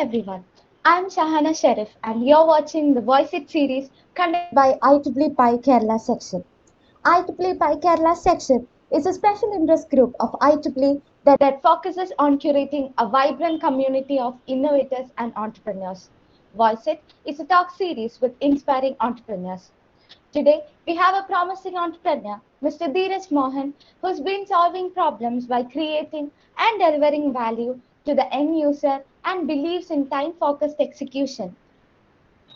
everyone. I'm Shahana Sharif and you're watching the Voice It series conducted by IEEE Pi Kerala section. IEEE Pi Kerala section is a special interest group of IEEE that focuses on curating a vibrant community of innovators and entrepreneurs. Voice It is a talk series with inspiring entrepreneurs. Today, we have a promising entrepreneur, Mr. Dheeraj Mohan, who's been solving problems by creating and delivering value to the end user and believes in time-focused execution.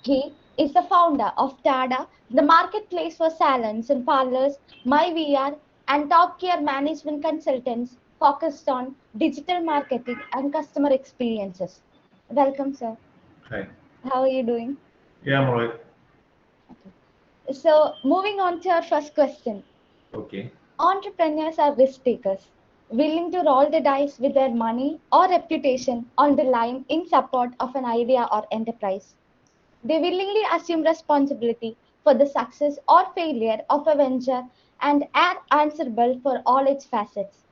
He is the founder of TADA, the marketplace for salons and parlors, MyVR, and TopGear management consultants focused on digital marketing and customer experiences. Welcome, sir. Hi. How are you doing? Yeah, I'm alright. So, moving on to our first question. Okay. Entrepreneurs are risk takers, willing to roll the dice with their money or reputation on the line in support of an idea or enterprise. They willingly assume responsibility for the success or failure of a venture and are answerable for all its facets.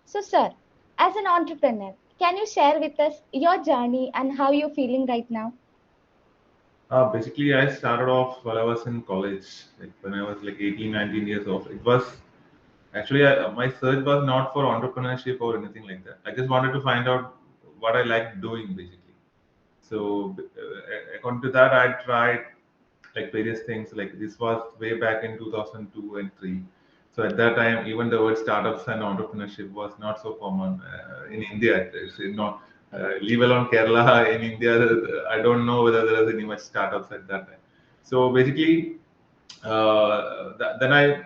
So, sir, as an entrepreneur, can you share with us your journey and how you're feeling right now? Basically, I started off while I was in college, like when I was like 18, 19 years old. It was actually my search was not for entrepreneurship or anything like that. I just wanted to find out what I like doing, basically. So, according to that, I tried like various things. Like this was way back in 2002 and 3. So at that time, even the word startups and entrepreneurship was not so common in India. It's not leave alone Kerala in India. I don't know whether there was any much startups at that time. So basically, then I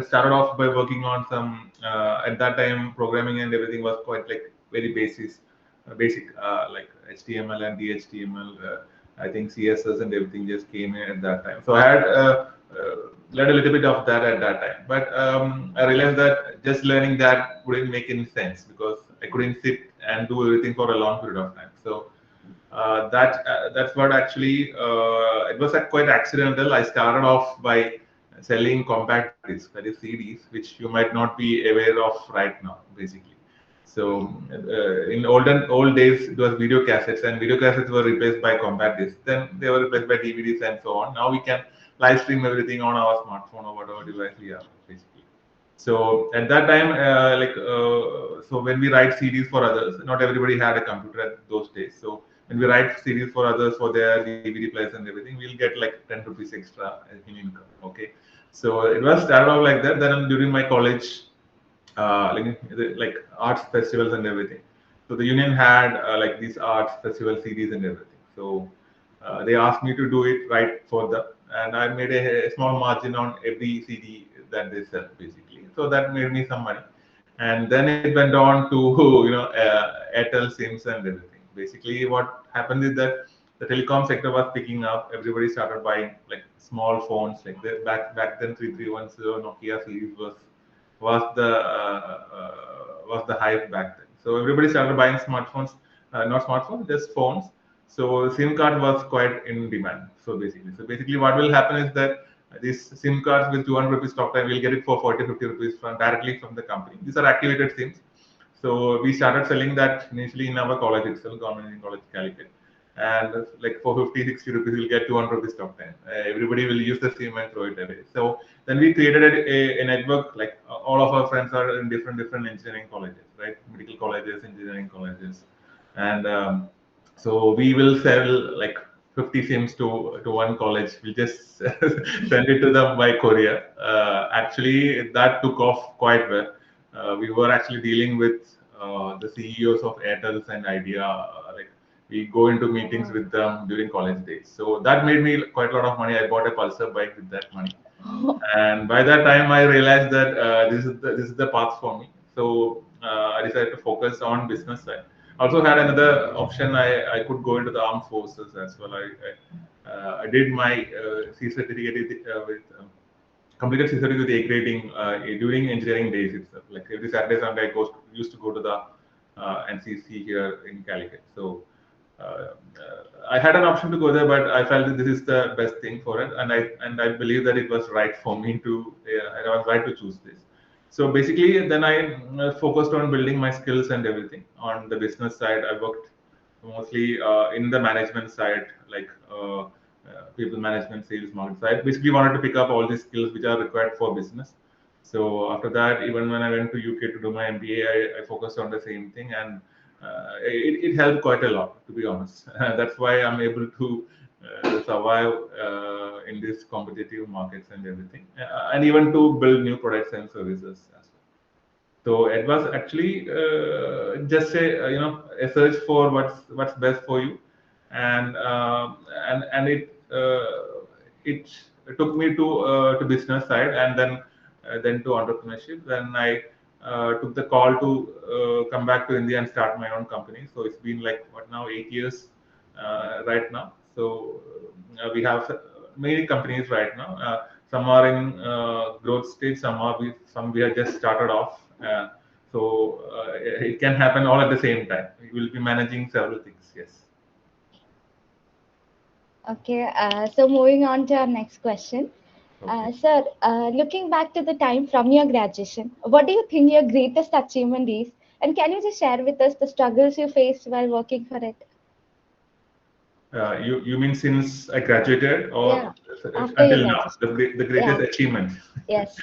started off by working on some at that time programming and everything was quite like very basic like HTML and DHTML. I think CSS and everything just came in at that time. So I had learned a little bit of that at that time, but I realized that just learning that wouldn't make any sense because I couldn't sit and do everything for a long period of time. So that's what actually it was quite accidental. I started off by selling compact discs, that is CDs, which you might not be aware of right now, basically. So in old days, it was video cassettes, and video cassettes were replaced by compact discs. Then they were replaced by DVDs and so on. Now we can live stream everything on our smartphone or whatever device we have, basically. So at that time, so when we write CDs for others, not everybody had a computer at those days. So when we write CDs for others for their DVD players and everything, we'll get like 10 rupees extra in income. Okay, so it was started off like that. Then during my college, like arts festivals and everything. So the union had like these arts festival series and everything. So they asked me to do it right for them, and I made a small margin on every CD that they sell, basically. So that made me some money, and then it went on to Airtel SIMs and everything. Basically, what happened is that the telecom sector was picking up. Everybody started buying like small phones, like back then 3310 Nokia series was the hype back then. So everybody started buying smartphones, not smartphones, just phones. So SIM card was quite in demand. So basically, what will happen is that these SIM cards with 200 rupees talk time, we'll get it for 40, 50 rupees directly from the company. These are activated SIMs. So we started selling that initially in our college itself, government college Calicut. And like for 50, 60 rupees, we'll get 200 rupees talk time. Everybody will use the SIM and throw it away. So then we created a network. Like all of our friends are in different engineering colleges, right? Medical colleges, engineering colleges, and so we will sell like 50 SIMs to one college. We'll just send it to them by courier. Actually, that took off quite well. We were actually dealing with the CEOs of Airtels and Idea. Like we go into meetings with them during college days. So that made me quite a lot of money. I bought a Pulsar bike with that money, and by that time I realized that this is the path for me. So I decided to focus on business side. Also had another option. I could go into the armed forces as well. I did my C certificate with completed C certificate with A grading during engineering days itself. Like every Saturday Sunday used to go to the NCC here in Calicut. So uh, I had an option to go there, but I felt that this is the best thing for it, and I believe that it was right for me to. I was right to choose this. So basically, then I focused on building my skills and everything on the business side. I worked mostly in the management side, like people management, sales, market side. Basically, wanted to pick up all these skills which are required for business. So after that, even when I went to UK to do my MBA, I focused on the same thing, and it helped quite a lot, to be honest. That's why I'm able to survive in these competitive markets and everything, and even to build new products and services as well. So it was actually just a search for what's best for you, and it took me to business side, and then to entrepreneurship. Then I took the call to come back to India and start my own company. So it's been like what now 8 years right now. So we have many companies right now. Some are in growth stage, some we have just started off. It can happen all at the same time. We will be managing several things. Yes. Okay, so moving on to our next question. Okay. Sir, looking back to the time from your graduation, what do you think your greatest achievement is? And can you just share with us the struggles you faced while working for it? You mean since I graduated, Yeah, or after your until now, graduation. the Yeah, greatest achievement? yes.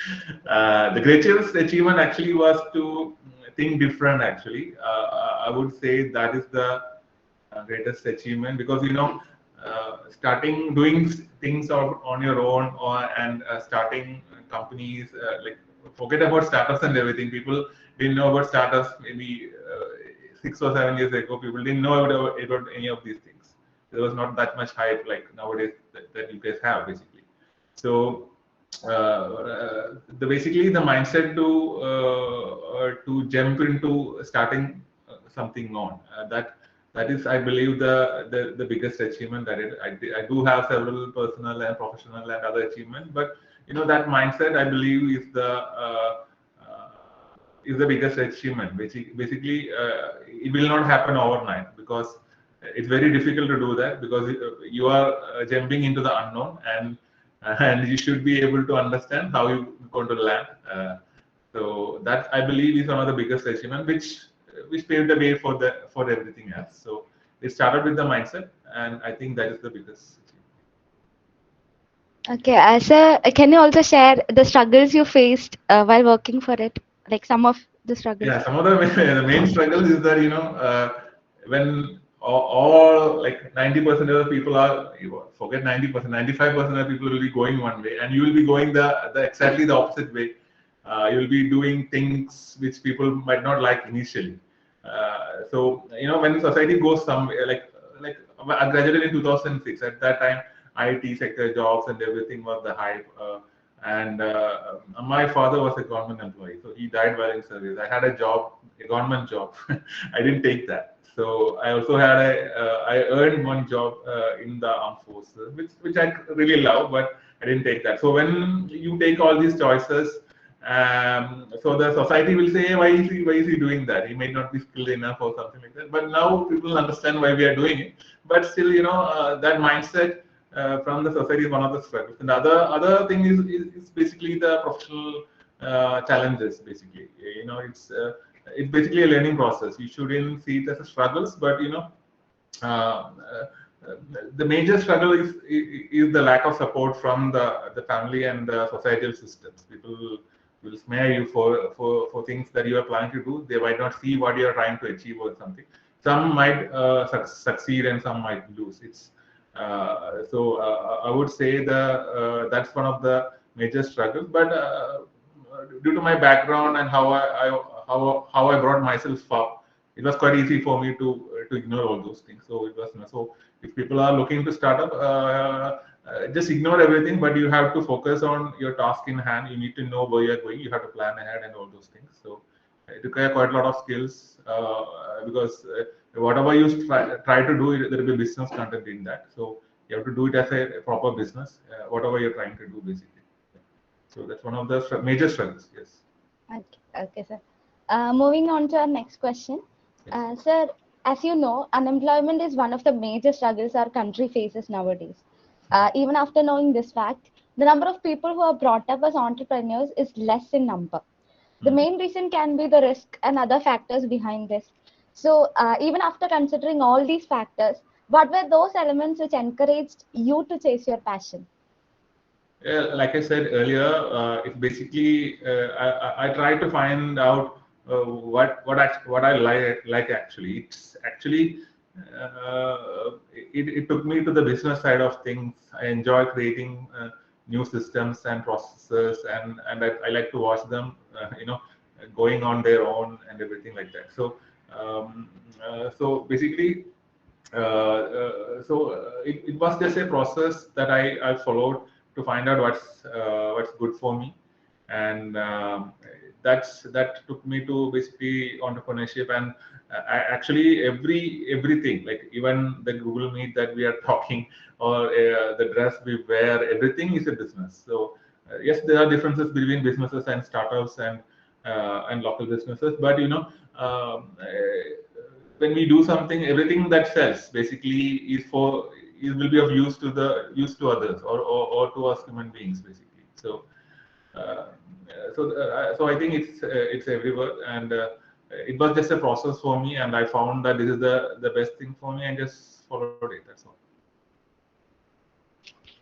The greatest achievement actually was to think different. Actually, I would say that is the greatest achievement, because starting doing things on your own, and starting companies, like, forget about startups and everything. People didn't know about startups maybe 6 or 7 years ago. People didn't know about any of these things. There was not that much hype like nowadays that you guys have, basically. So the basically the mindset to jump into starting something on, that is, I believe, the biggest achievement that I do have several personal and professional and other achievements, but that mindset, I believe, is the biggest achievement. Basically, it will not happen overnight, because it's very difficult to do that, because you are jumping into the unknown, and you should be able to understand how you're going to land. So that, I believe, is one of the biggest achievement, which paved the way for everything else. So it started with the mindset, and I think that is the biggest achievement. Okay, sir, can you also share the struggles you faced while working for it? Like some of the struggles? Yeah, some of the the main struggles is that when all like 90% of the people are, forget 90%, 95% of people will be going one way, and you will be going the exactly the opposite way. You will be doing things which people might not like initially. So when society goes somewhere, like I graduated in 2006. At that time, IT sector jobs and everything was the hype. And my father was a government employee, so he died while in service. I had a job, a government job. I didn't take that. So I also had I earned one job in the armed forces, which I really love, but I didn't take that. So when you take all these choices, so the society will say, why is he doing that? He may not be skilled enough or something like that. But now people understand why we are doing it. But still, that mindset from the society is one of the struggles. And the other thing is basically the professional challenges. Basically, it's basically a learning process. You shouldn't see it as a struggles, but uh, uh, the major struggle is the lack of support from the family and the societal systems. People will smear you for things that you are planning to do. They might not see what you are trying to achieve or something. Some might succeed and some might lose. I would say that's one of the major struggles. But due to my background and how I brought myself up, it was quite easy for me to ignore all those things. So it was so if people are looking to start up, just ignore everything, but you have to focus on your task in hand. You need to know where you're going. You have to plan ahead and all those things. So it requires quite a lot of skills, because whatever you try to do, there will be business content in that. So you have to do it as a proper business, whatever you're trying to do, basically. So that's one of the major struggles. Yes. Okay, okay, sir. Moving on to our next question. Yes. Sir, as you know, unemployment is one of the major struggles our country faces nowadays. Even after knowing this fact, the number of people who are brought up as entrepreneurs is less in number. The Mm. main reason can be the risk and other factors behind this. So, even after considering all these factors, what were those elements which encouraged you to chase your passion? Yeah, like I said earlier, it's basically I try to find out what I like actually. It's actually it took me to the business side of things. I enjoy creating new systems and processes, and I like to watch them, going on their own and everything like that. So basically, it was just a process that I followed to find out what's good for me, and that took me to basically entrepreneurship. And actually everything, like even the Google Meet that we are talking, or the dress we wear, everything is a business. So yes, there are differences between businesses and startups and local businesses, but when we do something, everything that sells basically is for it will be of use to others, or to us human beings basically. Uh, so I think it's everywhere, and it was just a process for me, and I found that this is the best thing for me, and just followed it. That's all.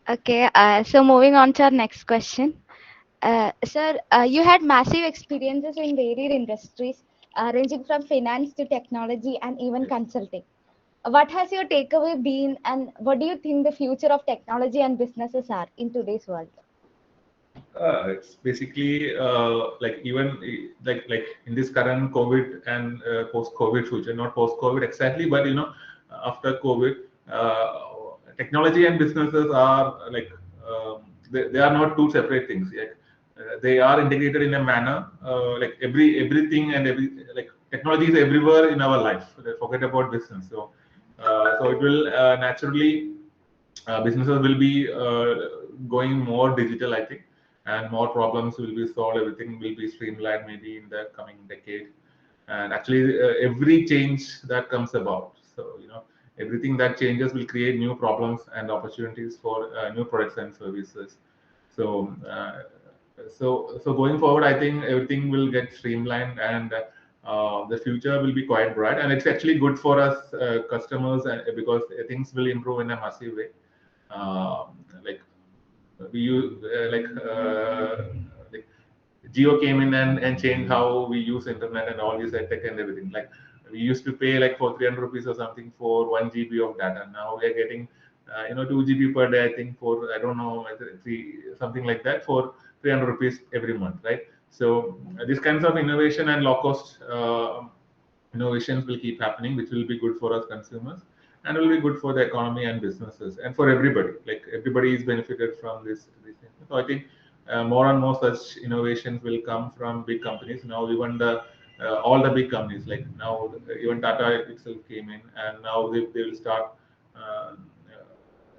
Okay, so moving on to our next question. Sir, you had massive experiences in varied industries, ranging from finance to technology and even Yes. consulting. What has your takeaway been, and what do you think the future of technology and businesses are in today's world? It's basically like even like in this current COVID and post-COVID future, not post-COVID exactly, but after COVID, technology and businesses are like they are not two separate things yet. They are integrated in a manner, like everything and like technology is everywhere in our life. Forget about business. So it will naturally, businesses will be going more digital, I think, and more problems will be solved. Everything will be streamlined maybe in the coming decade. And actually, every change that comes about, so everything that changes will create new problems and opportunities for new products and services. So, so going forward, I think everything will get streamlined, and the future will be quite bright. And it's actually good for us customers, and because things will improve in a massive way. Like we use like Geo came in and changed how we use internet and all this tech and everything. Like we used to pay like for 300 rupees or something for 1 GB of data. Now we are getting 2 GB per day. I think for I don't know three something like that for 300 rupees every month, right? So these kinds of innovation and low cost innovations will keep happening, which will be good for us consumers, and will be good for the economy and businesses and for everybody. Like everybody is benefited from this thing. So I think more and more such innovations will come from big companies. Now even the all the big companies, like now even Tata itself came in, and now they will start uh,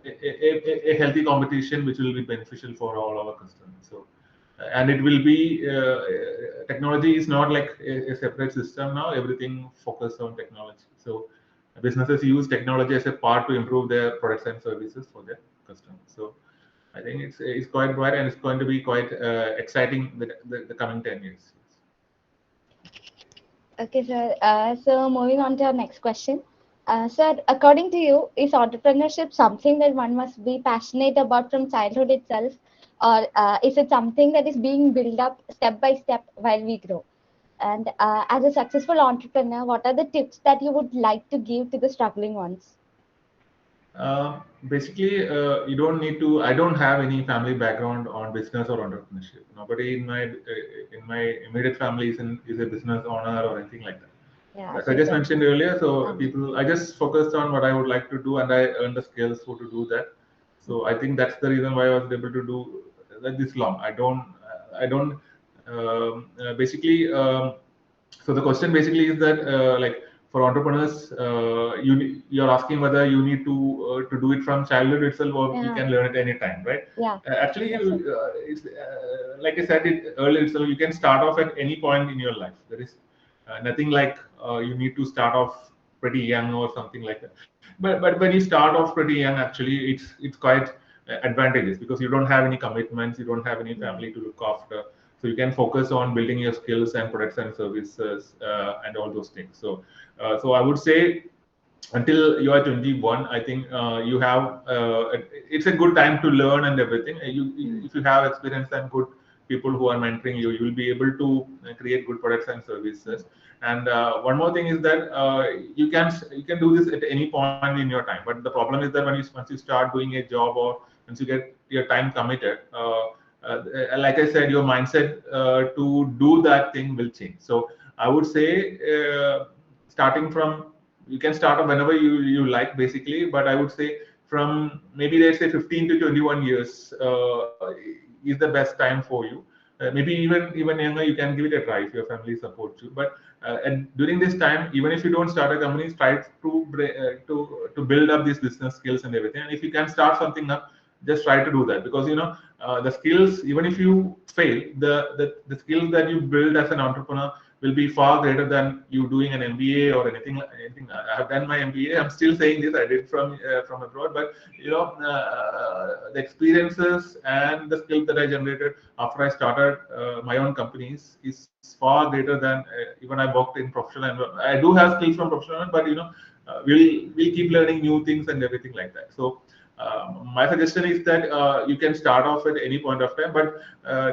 a healthy competition, which will be beneficial for all our customers. So and it will be technology is not like a separate system now. Everything focused on technology. So businesses use technology as a part to improve their products and services for their customers. So I think it's quite bright, and it's going to be quite exciting the coming 10 years. Okay, sir. So moving on to our next question. Sir, according to you, is entrepreneurship something that one must be passionate about from childhood itself, or is it something that is being built up step by step while we grow? And as a successful entrepreneur, what are the tips that you would like to give to the struggling ones? Basically, you don't need to. I don't have any family background on business or entrepreneurship. Nobody in my immediate family is a business owner or anything like that. Yeah, As I same just same. mentioned earlier, so Um, people, I just focused on what I would like to do, and I earned the skills to do that. So I think that's the reason why I was able to do that this long. I don't basically. So the question basically is that like for entrepreneurs, you're asking whether you need to do it from childhood itself, or you yeah, can learn it anytime, right? yeah, Actually, yes, sir. it's like I said it earlier. So you can start off at any point in your life. There is nothing like you need to start off pretty young or something like that. But when you start off pretty young, actually, it's quite advantageous because you don't have any commitments, you don't have any Mm. family to look after. so you can focus on building your skills and products and services and all those things. So I would say until you are 21, I think you have it's a good time to learn and everything. If you have experience and good people who are mentoring you, you will be able to create good products and services. And one more thing is that you can do this at any point in your time, but the problem is that once you start doing a job, or once you get your time committed, like I said, your mindset to do that thing will change. So I would say starting from, you can start up whenever you like, basically, but I would say from maybe, let's say, 15 to 21 years is the best time for you. Maybe even younger, you can give it a try if your family supports you. But and during this time, even if you don't start a company, try to build up these business skills and everything. And if you can start something up, just try to do that, because the skills, even if you fail, the skills that you build as an entrepreneur will be far greater than you doing an MBA or anything. I have done my MBA. I'm still saying this. I did from abroad, but the experiences and the skills that I generated after I started my own companies is far greater than even I worked in professional environment. I do have skills from professional, but we'll keep learning new things and everything like that. So my suggestion is that you can start off at any point of time, but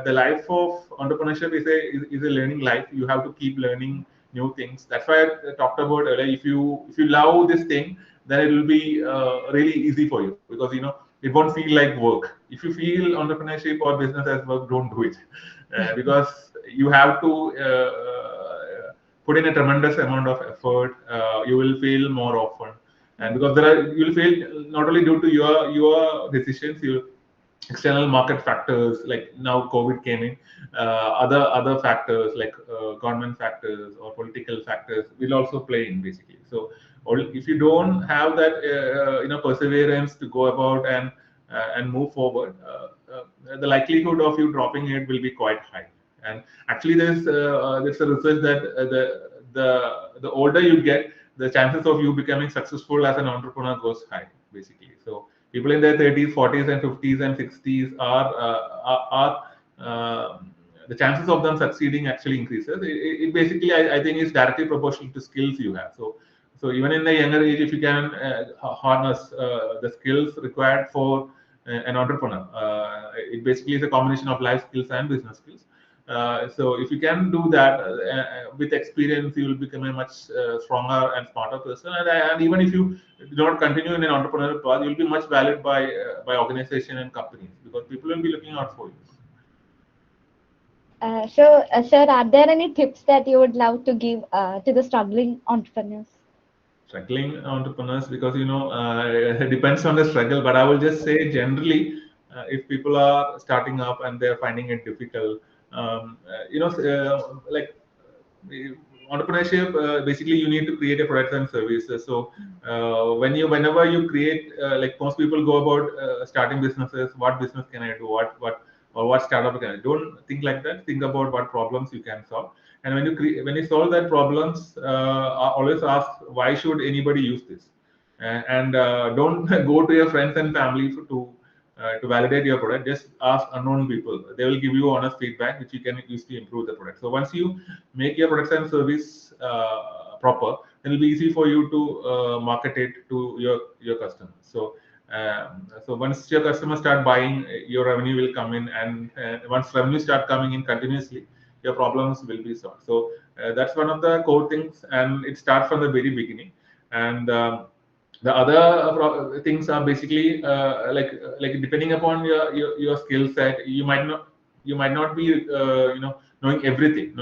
the life of entrepreneurship is a learning life. You have to keep learning new things. That's why I talked about earlier. If you love this thing, then it will be really easy for you, because it won't feel like work. If you feel entrepreneurship or business as work, don't do it, because you have to put in a tremendous amount of effort. You will fail more often, and because you'll fail not only due to your decisions, you external market factors, like now COVID came in, other factors like government factors or political factors will also play in, basically. So if you don't have that perseverance to go about and move forward, the likelihood of you dropping it will be quite high. And actually there's a research that the older you get, the chances of you becoming successful as an entrepreneur goes high, basically. So people in their 30s, 40s, and 50s and 60s are the chances of them succeeding actually increases. It basically, I think, is directly proportional to skills you have. So even in the younger age, if you can harness the skills required for an entrepreneur, it basically is a combination of life skills and business skills. So if you can do that with experience, you will become a much stronger and smarter person. And even if you do not continue in an entrepreneurial path, you will be much valued by organization and companies, because people will be looking out for you. Sir, are there any tips that you would love to give to the struggling entrepreneurs? Struggling entrepreneurs, because it depends on the struggle, but I will just say generally, if people are starting up and they're finding it difficult, like entrepreneurship, basically you need to create a product and services. So whenever you create, like most people go about starting businesses, what business can I do, what startup can I do? Don't think like that. Think about what problems you can solve. And when you solve that problems, always ask, why should anybody use this? And don't go to your friends and family to validate your product. Just ask unknown people. They will give you honest feedback, which you can use to improve the product. So once you make your products and service proper, then it'll be easy for you to market it to your customers. So once your customers start buying, your revenue will come in, and once revenue start coming in continuously, your problems will be solved. So that's one of the core things, and it starts from the very beginning. And the other things are basically like depending upon your skill set, you might not be knowing everything.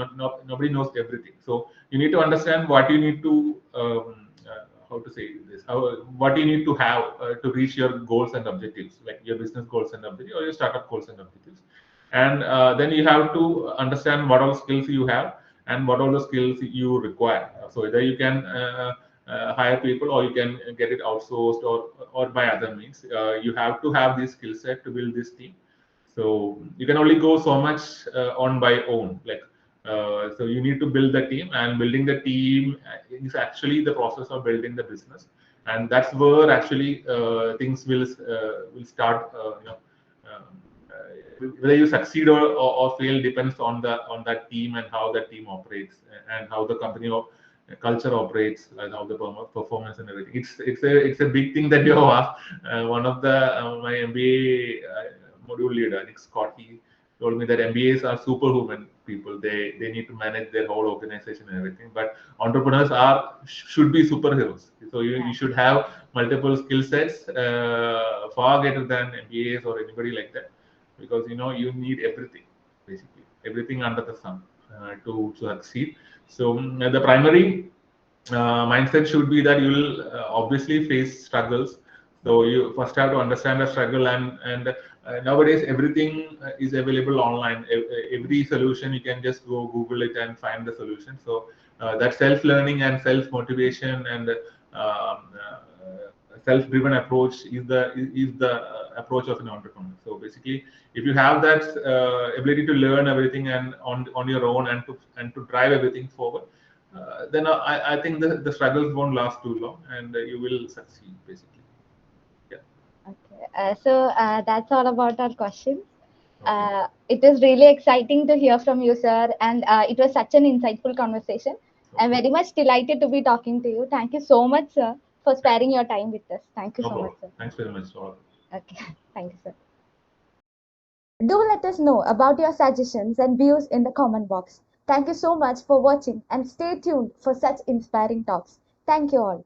Nobody knows everything. So you need to understand what you need to how to say this, what you need to have to reach your goals and objectives, like your business goals and objectives or your startup goals and objectives. And then you have to understand what all skills you have and what all the skills you require. So either you can hire people, or you can get it outsourced, or by other means. You have to have this skill set to build this team. So you can only go so much on by own. So you need to build the team, and building the team is actually the process of building the business, and that's where actually things will start. whether you succeed or fail depends on that team and how that team operates and how the company culture operates and how the performance and everything. It's a big thing that you have asked. One of the my MBA module leader, Nick Scott, he told me that MBAs are superhuman people. They need to manage their whole organization and everything. But entrepreneurs should be superheroes. So you should have multiple skill sets, far greater than MBAs or anybody like that, because you need everything, basically everything under the sun to succeed. So the primary mindset should be that you'll obviously face struggles. So you first have to understand the struggle, and nowadays everything is available online. Every solution you can just go Google it and find the solution. So that self learning and self motivation and self driven approach is the approach of an entrepreneur. So basically, if you have that ability to learn everything and on your own and to drive everything forward, then I think the struggles won't last too long, and you will succeed, basically. Yeah. Okay, that's all about our questions. Okay. It is really exciting to hear from you, sir, and it was such an insightful conversation. I'm Okay. very much delighted to be talking to you. Thank you so much, sir, for sparing your time with us. Thank you No so much, problem. sir. Thanks very much, all. Okay, thank you, sir. Do let us know about your suggestions and views in the comment box. Thank you so much for watching and stay tuned for such inspiring talks. Thank you all.